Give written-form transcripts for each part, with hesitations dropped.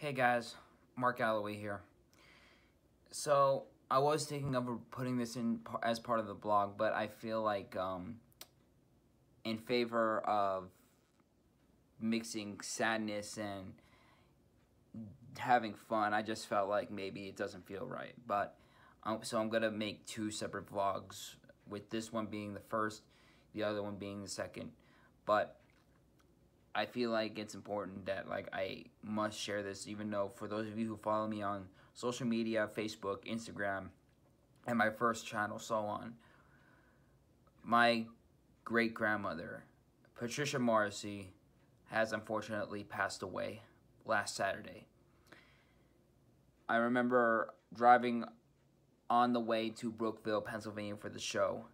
Hey guys, Mark Alloway here. So I was thinking of putting this in as part of the blog, but I feel like in favor of mixing sadness and having fun, I just felt like maybe it doesn't feel right. But so I'm gonna make two separate vlogs, with this one being the first, the other one being the second. But I feel like it's important that I must share this, even though for those of you who follow me on social media, Facebook, Instagram, and my first channel, so on, my great-grandmother, Patricia Morrisey, has unfortunately passed away last Saturday. I remember driving on the way to Brookville, Pennsylvania for the show,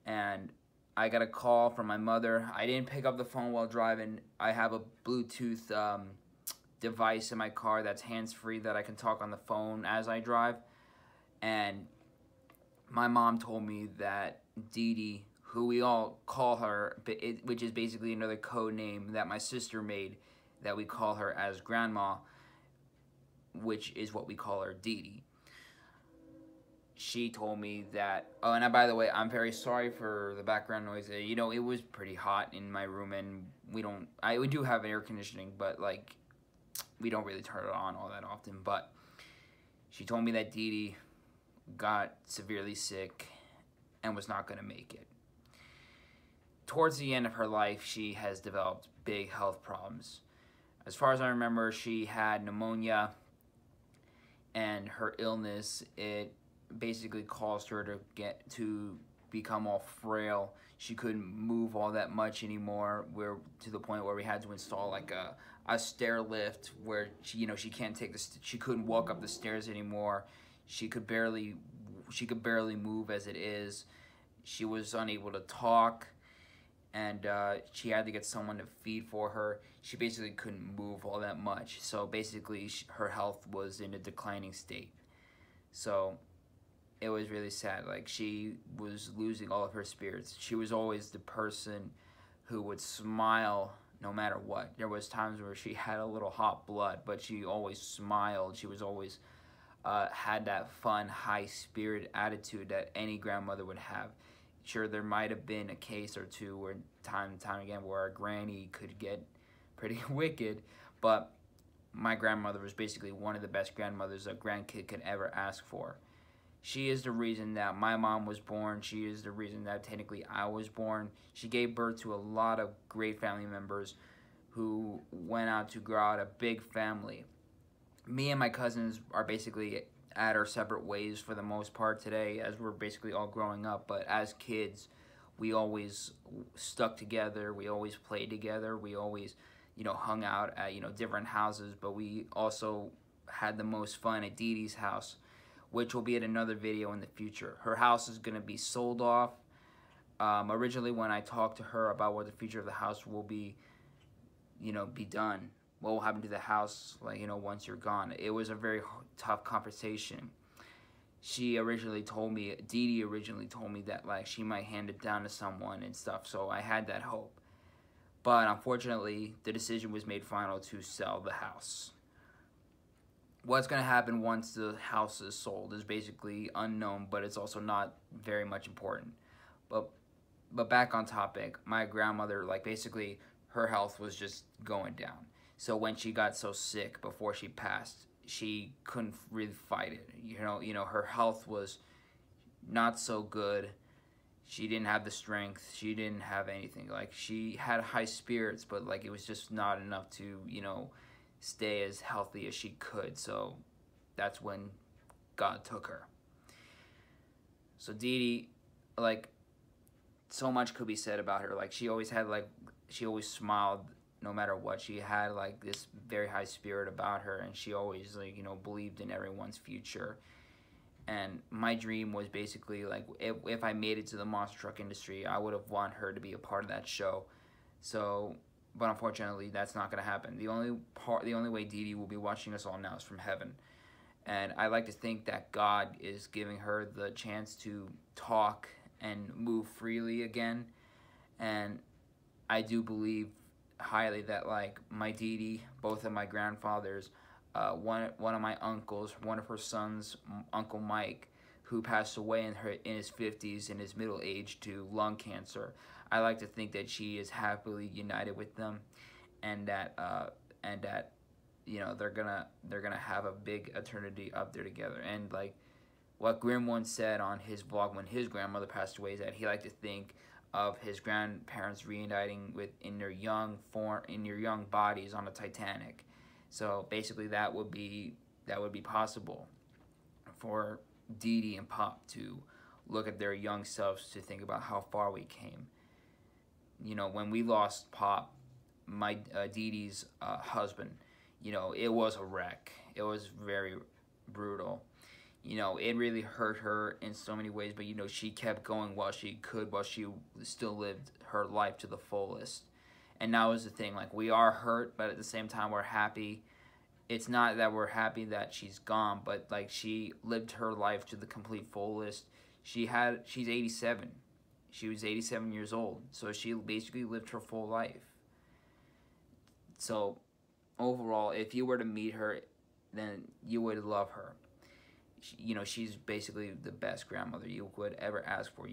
and I got a call from my mother. I didn't pick up the phone while driving. I have a Bluetooth device in my car that's hands-free that I can talk on the phone as I drive. And my mom told me that Dee Dee, who we all call her, which is basically another code name that my sister made, that we call her as Grandma, which is what we call her, Dee Dee. She told me that, oh, and by the way, I'm very sorry for the background noise. You know, it was pretty hot in my room, and we do have air conditioning, but we don't really turn it on all that often. But she told me that Dee Dee got severely sick and was not going to make it. Towards the end of her life, she has developed big health problems. As far as I remember, she had pneumonia, and her illness, it basically caused her to become all frail. She couldn't move all that much anymore, to the point where we had to install like a stair lift where she can't she couldn't walk up the stairs anymore. She could barely move as it is. She was unable to talk, and she had to get someone to feed for her. She basically couldn't move all that much. So basically her health was in a declining state. So it was really sad. Like, she was losing all of her spirits. She was always the person who would smile no matter what. There was times where she had a little hot blood, but she always smiled. She was always had that fun, high-spirit attitude that any grandmother would have. Sure, there might have been a case or two where time and time again where our granny could get pretty wicked, but my grandmother was basically one of the best grandmothers a grandkid could ever ask for. She is the reason that my mom was born. She is the reason that technically I was born. She gave birth to a lot of great family members who went out to grow out a big family. Me and my cousins are basically at our separate ways for the most part today, as we're basically all growing up. But as kids, we always stuck together. We always played together. We always, hung out at, different houses. But we also had the most fun at Dee Dee's house, which will be in another video in the future. Her house is going to be sold off. Originally, when I talked to her about what the future of the house will be, be done, what will happen to the house, once you're gone, it was a very tough conversation. She originally told me, Dee Dee originally told me that, she might hand it down to someone and stuff, so I had that hope. But unfortunately, the decision was made final to sell the house. What's going to happen once the house is sold is basically unknown, but it's also not very much important. But back on topic, my grandmother, basically, her health was just going down. So when she got so sick before she passed, she couldn't really fight it. Her health was not so good. She didn't have the strength. She didn't have anything. She had high spirits, but it was just not enough to, stay as healthy as she could. So that's when God took her. So Dee Dee, so much could be said about her. She always had she always smiled no matter what. She had this very high spirit about her, and she always believed in everyone's future. And my dream was basically if I made it to the monster truck industry, I would have wanted her to be a part of that show. So, but unfortunately, that's not going to happen. The only way Dee Dee will be watching us all now is from heaven. And I like to think that God is giving her the chance to talk and move freely again. And I do believe highly that like my Dee Dee, both of my grandfathers, one of my uncles, one of her sons, Uncle Mike, who passed away in his 50s in his middle age to lung cancer. I like to think that she is happily united with them, and that they're gonna have a big eternity up there together. And like what Grimm once said on his vlog when his grandmother passed away is that he liked to think of his grandparents reuniting with in their young bodies on the Titanic. So basically, that would be possible for Dee Dee and Pop to look at their young selves to think about how far we came. You know, when we lost Pop, my Dee Dee's husband, you know, it was a wreck. It was very brutal. You know, it really hurt her in so many ways, but you know, she kept going while she could, while she still lived her life to the fullest. And that was the thing, like, we are hurt, but at the same time we're happy. It's not that we're happy that she's gone, but like, she lived her life to the complete fullest. She's 87. She was 87 years old, so she basically lived her full life. So overall, if you were to meet her, then you would love her. You know, she's basically the best grandmother you could ever ask for.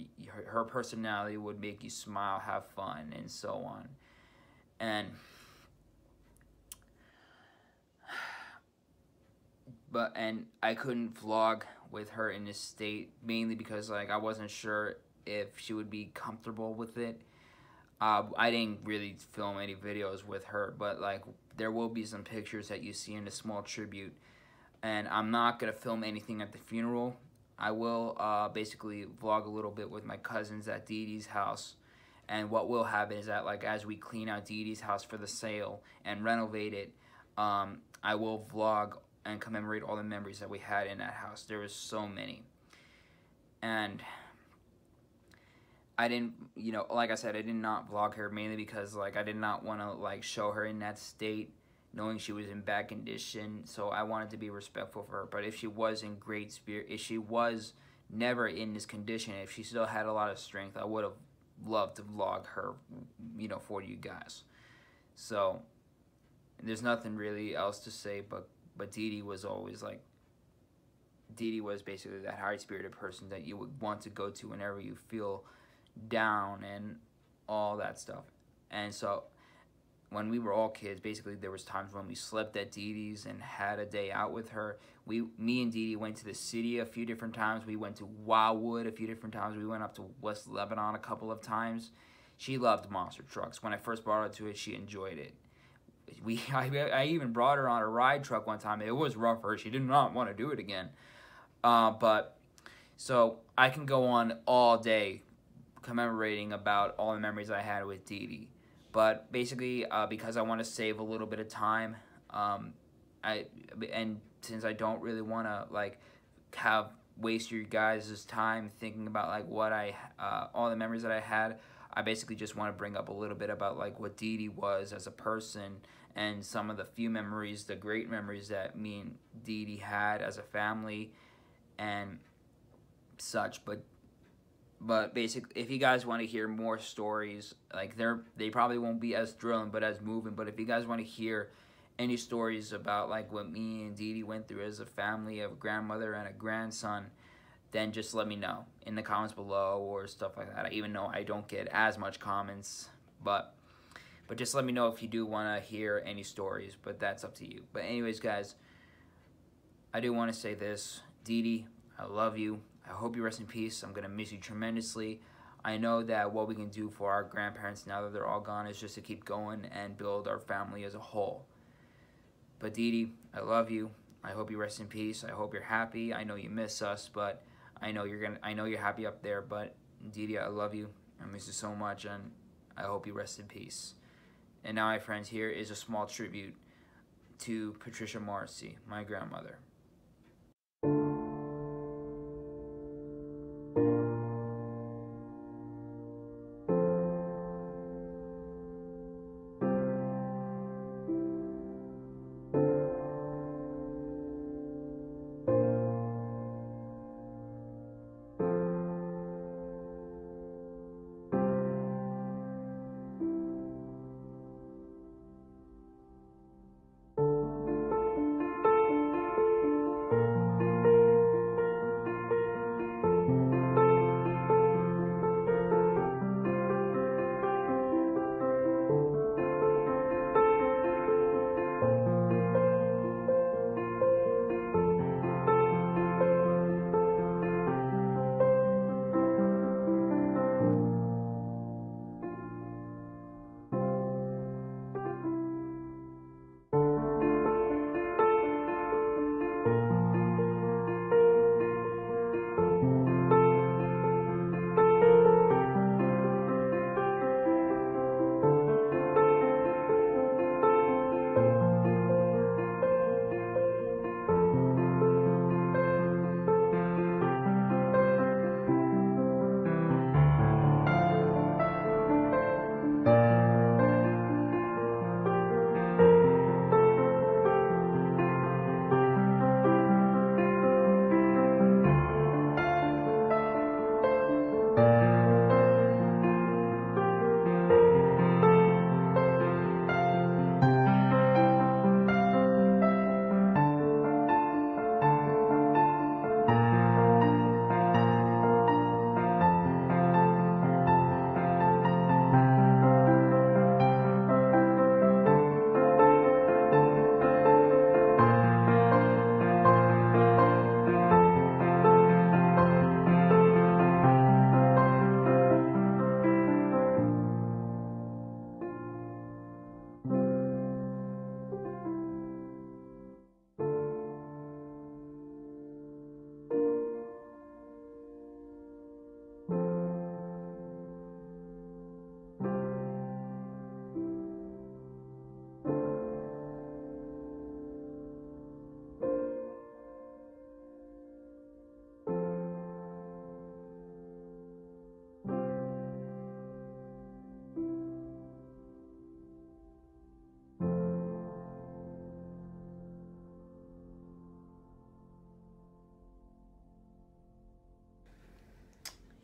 Her personality would make you smile, have fun, and so on. And I couldn't vlog with her in this state, mainly because like I wasn't sure if she would be comfortable with it. I didn't really film any videos with her, but like there will be some pictures that you see in a small tribute. And I'm not going to film anything at the funeral. I will basically vlog a little bit with my cousins at Dee Dee's house. And what will happen is that like as we clean out Dee Dee's house for the sale and renovate it, I will vlog and commemorate all the memories that we had in that house. There was so many. And I didn't, you know, like I said, I did not vlog her mainly because like I did not want to like show her in that state, knowing she was in bad condition. So I wanted to be respectful for her. But if she was in great spirit, if she was never in this condition, if she still had a lot of strength, I would have loved to vlog her, you know, for you guys. So there's nothing really else to say, but Dee Dee was always like, Dee Dee was basically that high-spirited person that you would want to go to whenever you feel down and all that stuff. And so when we were all kids, basically there was times when we slept at Dee Dee's and had a day out with her. Me and Dee Dee went to the city a few different times. We went to Wildwood a few different times. We went up to West Lebanon a couple of times. She loved monster trucks. When I first brought her to it, she enjoyed it. I even brought her on a ride truck one time. It was rough for her. She did not want to do it again. But so I can go on all day commemorating about all the memories I had with Dee Dee. But basically, because I want to save a little bit of time, and since I don't really want to like waste your guys' time thinking about like what all the memories that I had, I basically just want to bring up a little bit about like what Dee Dee was as a person and some of the few memories, the great memories that me and Dee Dee had as a family and such. But basically, if you guys want to hear more stories, like they probably won't be as thrilling but as moving. But if you guys want to hear any stories about like what me and Dee Dee went through as a family of a grandmother and a grandson, then just let me know in the comments below or stuff like that. Even though I don't get as much comments, but just let me know if you do want to hear any stories. But that's up to you. But anyways, guys, I do want to say this. Dee Dee, I love you. I hope you rest in peace. I'm going to miss you tremendously. I know that what we can do for our grandparents now that they're all gone is just to keep going and build our family as a whole. But Dee Dee, I love you. I hope you rest in peace. I hope you're happy. I know you miss us, but I know you're happy up there. But Dee Dee, I love you. I miss you so much, and I hope you rest in peace. And now, my friends, here is a small tribute to Patricia Morrisey, my grandmother.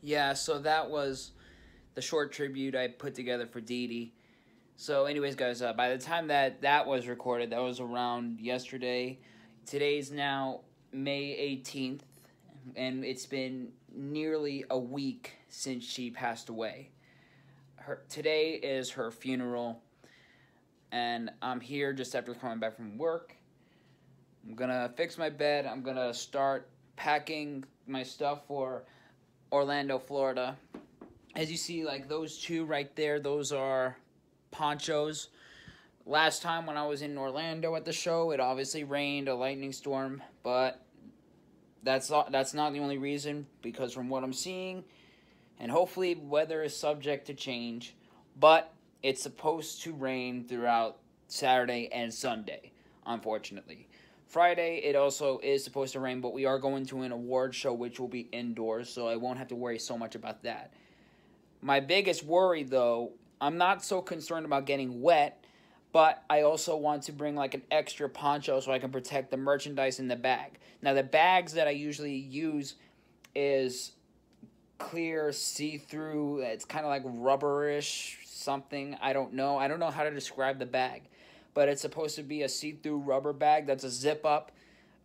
Yeah, so that was the short tribute I put together for Dee Dee. So, anyways, guys, by the time that was recorded, that was around yesterday. Today's now May 18th, and it's been nearly a week since she passed away. Today is her funeral, and I'm here just after coming back from work. I'm gonna fix my bed. I'm gonna start packing my stuff for Orlando, Florida. As you see, like those two right there, those are ponchos. Last time when I was in Orlando at the show, it obviously rained, a lightning storm, but that's not the only reason, because from what I'm seeing, and hopefully weather is subject to change, but it's supposed to rain throughout Saturday and Sunday, unfortunately. Friday, it also is supposed to rain, but we are going to an award show, which will be indoors, so I won't have to worry so much about that. My biggest worry, though, I'm not so concerned about getting wet, but I also want to bring like an extra poncho so I can protect the merchandise in the bag. Now, the bags that I usually use is clear, see-through. It's kind of like rubberish something. I don't know how to describe the bag, but it's supposed to be a see-through rubber bag that's a zip-up.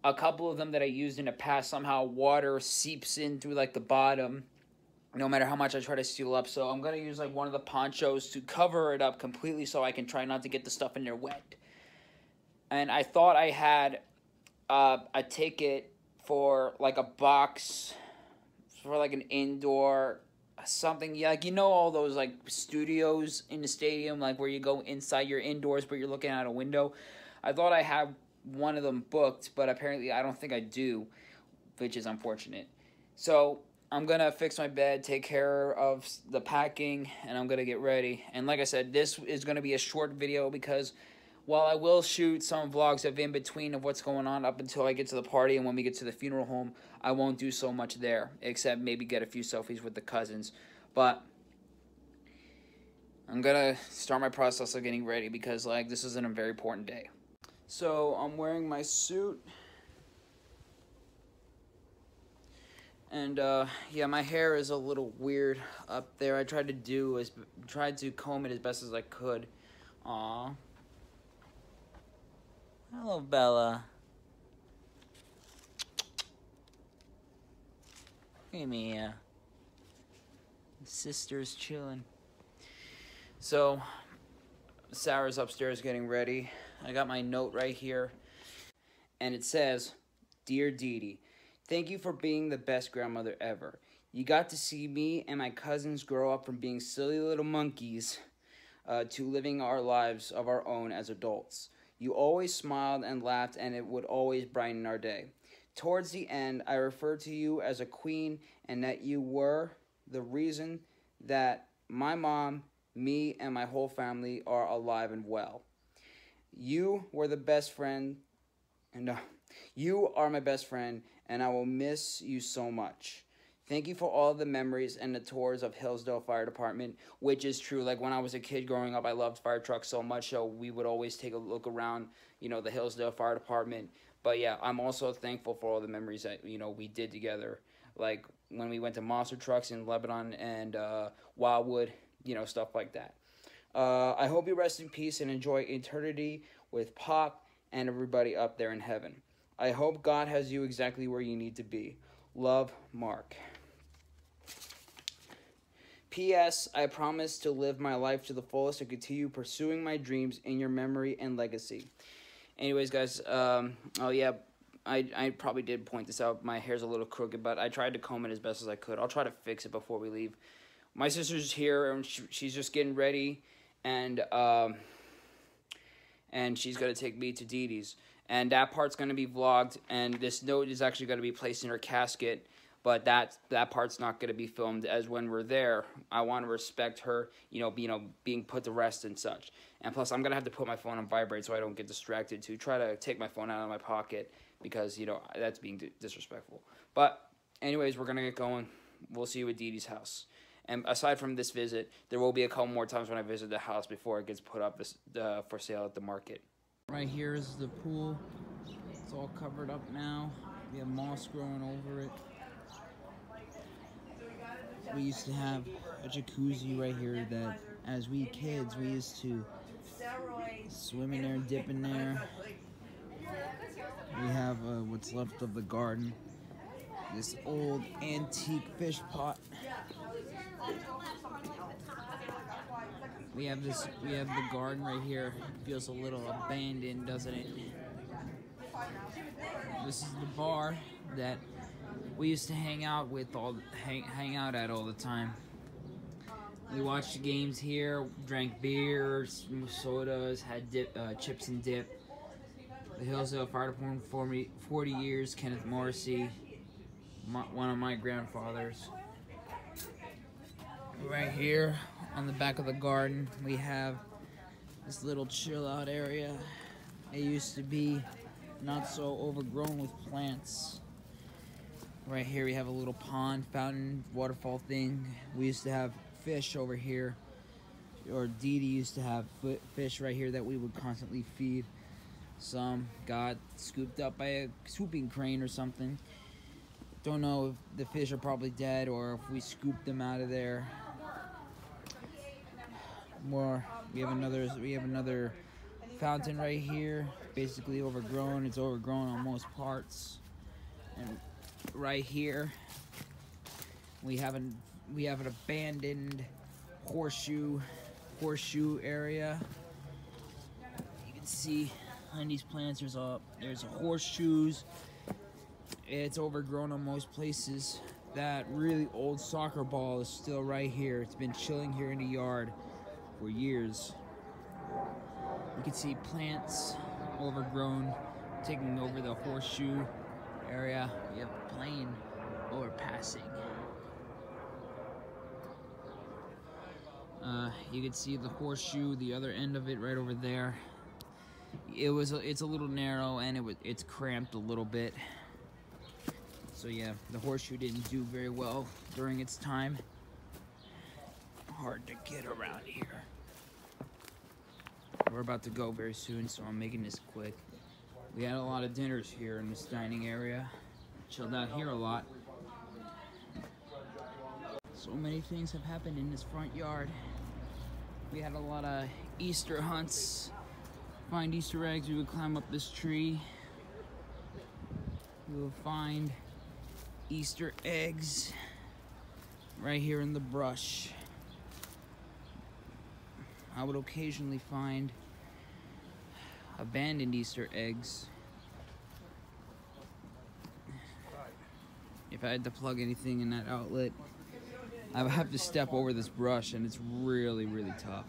A couple of them that I used in the past, somehow water seeps in through like the bottom, no matter how much I try to seal up. So I'm going to use like one of the ponchos to cover it up completely so I can try not to get the stuff in there wet. And I thought I had a ticket for like a box for like an indoor something. Yeah, like, you know, all those like studios in the stadium, like where you go inside your indoors but you're looking out a window. I thought I had one of them booked, but apparently I don't think I do, which is unfortunate. So I'm going to fix my bed, take care of the packing, and I'm going to get ready. And like I said, this is going to be a short video because while I will shoot some vlogs of in between of what's going on up until I get to the party and when we get to the funeral home, I won't do so much there, except maybe get a few selfies with the cousins. But I'm going to start my process of getting ready because like this is a very important day. So I'm wearing my suit. And yeah, my hair is a little weird up there. I tried to comb it as best as I could. Aw. Hello, Bella. Hey, Mia. Sister's chilling. So, Sarah's upstairs getting ready. I got my note right here. And it says, "Dear Dee Dee, thank you for being the best grandmother ever. You got to see me and my cousins grow up from being silly little monkeys to living our lives of our own as adults. You always smiled and laughed, and it would always brighten our day. Towards the end, I referred to you as a queen and that you were the reason that my mom, me, and my whole family are alive and well. You were the best friend, and you are my best friend, and I will miss you so much. Thank you for all the memories and the tours of Hillsdale Fire Department," which is true. Like when I was a kid growing up, I loved fire trucks so much, so we would always take a look around, you know, the Hillsdale Fire Department. But yeah, I'm also thankful for all the memories that, you know, we did together. Like when we went to monster trucks in Lebanon and Wildwood, you know, stuff like that. I hope you rest in peace and enjoy eternity with Pop and everybody up there in heaven. I hope God has you exactly where you need to be. Love, Mark. P.S. I promise to live my life to the fullest and continue pursuing my dreams in your memory and legacy. Anyways, guys, oh yeah, I probably did point this out. My hair's a little crooked, but I tried to comb it as best as I could. I'll try to fix it before we leave. My sister's here, and she's just getting ready, and she's going to take me to Dee Dee's. And that part's going to be vlogged, and this note is actually going to be placed in her casket, but that part's not going to be filmed, as when we're there, I want to respect her, being put to rest and such. And plus, I'm going to have to put my phone on vibrate so I don't get distracted to try to take my phone out of my pocket, because, that's being disrespectful. But anyways, we're going to get going. We'll see you at Dee Dee's house. And aside from this visit, there will be a couple more times when I visit the house before it gets put up for sale at the market. Right here is the pool. It's all covered up now. We have moss growing over it. We used to have a jacuzzi right here that, as we kids, we used to swim in there and dip in there. We have what's left of the garden. This old antique fish pot. We have the garden right here. It feels a little abandoned, doesn't it? This is the bar that we used to hang out at all the time. We watched the games here, drank beers, sodas, had chips and dip. The Hillsdale Fire Department for 40 years. Kenneth Morrisey, one of my grandfathers. Right here on the back of the garden, we have this little chill out area. It used to be not so overgrown with plants. Right here we have a little pond, fountain, waterfall thing. We used to have fish over here, or Dee Dee used to have fish right here that we would constantly feed. Some got scooped up by a swooping crane or something. Don't know if the fish are probably dead or if we scooped them out of there. We have another fountain right here, basically overgrown. It's overgrown on most parts. And right here we have an abandoned horseshoe area. You can see on these plants there's horseshoes. It's overgrown on most places. That really old soccer ball is still right here. It's been chilling here in the yard for years. You can see plants overgrown, taking over the horseshoe area. We have a plane overpassing. You can see the horseshoe, the other end of it right over there. It's a little narrow and it's cramped a little bit. So yeah, the horseshoe didn't do very well during its time. Hard to get around here. We're about to go very soon, so I'm making this quick. We had a lot of dinners here in this dining area. Chilled out here a lot. So many things have happened in this front yard. We had a lot of Easter hunts. Find Easter eggs, we would climb up this tree. We would find Easter eggs right here in the brush. I would occasionally find abandoned Easter eggs. If I had to plug anything in that outlet, I would have to step over this brush, and it's really, really tough.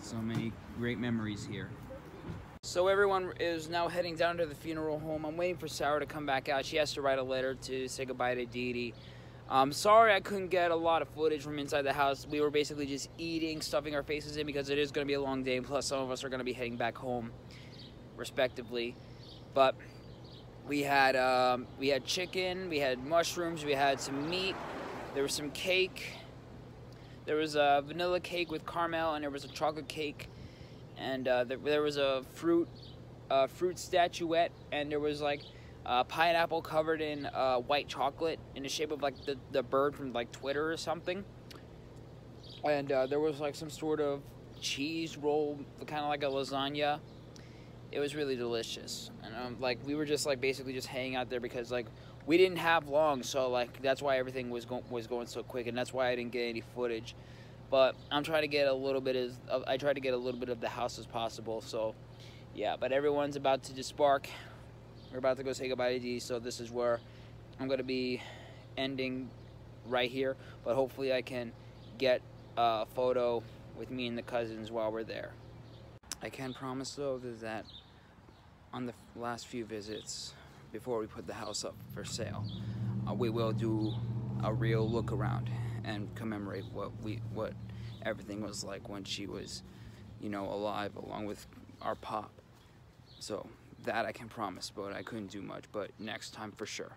So many great memories here. So everyone is now heading down to the funeral home. I'm waiting for Sarah to come back out. She has to write a letter to say goodbye to Dee Dee. I'm sorry I couldn't get a lot of footage from inside the house. We were basically just eating, stuffing our faces in because it is going to be a long day. Plus some of us are going to be heading back home, respectively. But we had chicken, we had mushrooms, we had some meat. There was some cake. There was a vanilla cake with caramel, and there was a chocolate cake. And there was a fruit statuette, and there was like pineapple covered in white chocolate in the shape of like the bird from like Twitter or something. And there was like some sort of cheese roll, kind of like a lasagna. It was really delicious, and like we were just like basically just hanging out there because like we didn't have long, so like that's why everything was going so quick, and that's why I didn't get any footage. But I'm trying to get a little bit of the house as possible. So yeah, but everyone's about to disembark. We're about to go say goodbye to Dee, so this is where I'm gonna be ending right here. But hopefully I can get a photo with me and the cousins while we're there. I can promise though that on the last few visits, before we put the house up for sale, we will do a real look around and commemorate what everything was like when she was, you know, alive, along with our pop. So that I can promise, but I couldn't do much. But next time for sure.